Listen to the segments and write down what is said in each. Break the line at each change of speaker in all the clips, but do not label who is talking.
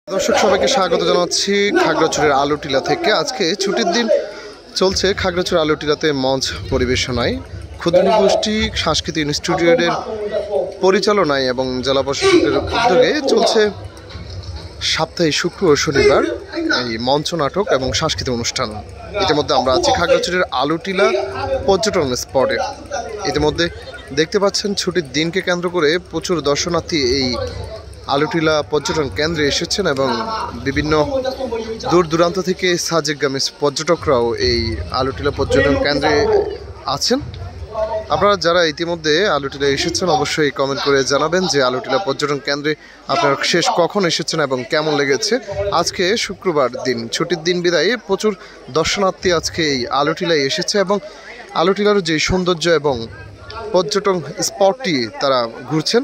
দর্শক সবাইকে স্বাগত জানাচ্ছি খাগড়াছড়ির আলুটিলা থেকে। আজকে ছুটির দিন চলছে খাগড়াছড়ি আলুটিলাতে মঞ্চ পরিবেশনায় ক্ষুদ্র গোষ্ঠী সাংস্কৃতিক ইনস্টিটিউটের পরিচালনায় এবং জেলা প্রশাসকের উদ্যোগে চলছে সাপ্তাহিক শুক্র ও শনিবার এই মঞ্চ নাটক এবং সাংস্কৃতিক অনুষ্ঠান। ইতিমধ্যে আমরা আছি খাগড়াছড়ির আলুটিলা পর্যটন স্পটে। ইতিমধ্যে দেখতে পাচ্ছেন ছুটির দিনকে কেন্দ্র করে প্রচুর দর্শনার্থী এই আলুটিলা পর্যটন কেন্দ্রে এসেছেন এবং বিভিন্ন দূর দূরান্ত থেকে সাজেকগামী পর্যটকরাও এই আলুটিলা পর্যটন কেন্দ্রে আছেন। আপনারা যারা ইতিমধ্যে আলুটিলা এসেছেন অবশ্যই কমেন্ট করে জানাবেন যে আলুটিলা পর্যটন কেন্দ্রে আপনারা শেষ কখন এসেছেন এবং কেমন লেগেছে। আজকে শুক্রবার দিন, ছুটির দিন বিদায়ে প্রচুর দর্শনার্থী আজকে এই আলুটিলায় এসেছে এবং আলুটিলার যে সৌন্দর্য এবং পর্যটন স্পটটি তারা ঘুরছেন।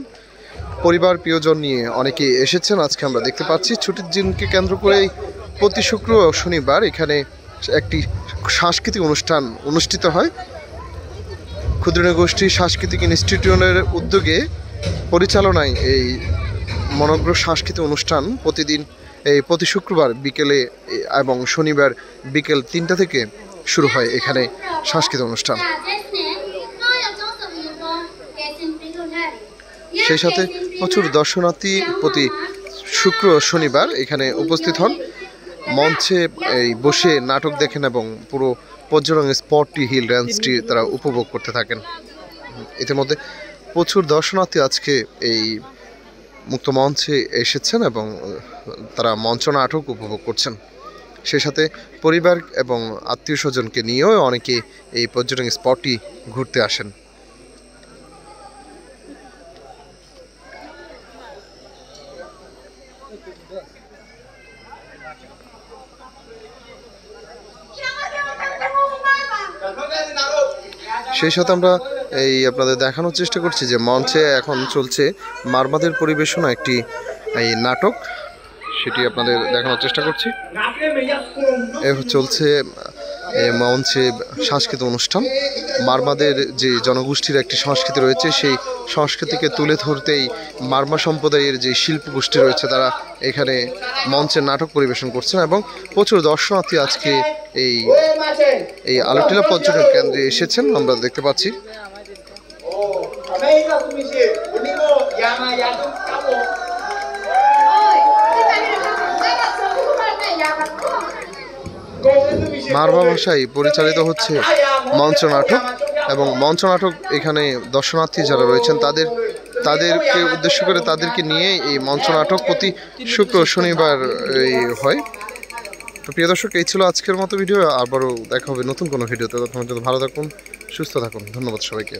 পরিবার প্রিয়জন নিয়ে অনেকে এসেছেন। আজকে আমরা দেখতে পাচ্ছি ছুটির দিনকে কেন্দ্র করেই প্রতি শুক্র ও শনিবার এখানে একটি সাংস্কৃতিক অনুষ্ঠান অনুষ্ঠিত হয়। ক্ষুদ্র গোষ্ঠী সাংস্কৃতিক ইনস্টিটিউটের উদ্যোগে পরিচালনায় এই মনোজ্ঞ সাংস্কৃতিক অনুষ্ঠান প্রতি শুক্রবার বিকেলে এবং শনিবার বিকেল 3টা থেকে শুরু হয় এখানে সাংস্কৃতিক অনুষ্ঠান। সেই সাথে প্রচুর দর্শনার্থী প্রতি শুক্র ও শনিবার এখানে উপস্থিত হন, মঞ্চে বসে নাটক দেখেন এবং পুরো পর্যটন স্পটটি হিল রেঞ্জটি তারা উপভোগ করতে থাকেন। ইতিমধ্যে প্রচুর দর্শনার্থী আজকে এই মুক্ত মঞ্চে এসেছেন এবং তারা মঞ্চ নাটক উপভোগ করছেন। সেই সাথে পরিবার এবং আত্মীয় স্বজনকে নিয়েও অনেকে এই পর্যটন স্পটটি ঘুরতে আসেন। সেই সাথে আমরা আপনাদের দেখানোর চেষ্টা করছি যে মঞ্চে এখন চলছে মারমাদের পরিবেশনা একটি নাটক, সেটি আপনাদের দেখানোর চেষ্টা করছি। চলছে মঞ্চে সাংস্কৃতিক অনুষ্ঠান। মারমাদের যে জনগোষ্ঠীর একটি সংস্কৃতি রয়েছে সেই সংস্কৃতিকে তুলে ধরতেই মারমা সম্প্রদায়ের যে শিল্প গোষ্ঠী রয়েছে তারা এখানে মঞ্চে নাটক পরিবেশন করছেন এবং প্রচুর দর্শনার্থী আজকে এই আলুটিলা পর্যটন কেন্দ্রে এসেছেন আমরা দেখতে পাচ্ছি। মারমা ভাষায় পরিচালিত হচ্ছে মঞ্চ নাটক এবং মঞ্চ নাটক এখানে দর্শনার্থী যারা রয়েছেন তাদেরকে উদ্দেশ্য করে তাদেরকে নিয়ে এই মঞ্চ নাটক প্রতি শুক্র শনিবার হয়। তো প্রিয় দর্শক, এই ছিল আজকের মতো ভিডিও। আবারও দেখা হবে নতুন কোনো ভিডিওতে। তখন ভালো থাকুন, সুস্থ থাকুন। ধন্যবাদ সবাইকে।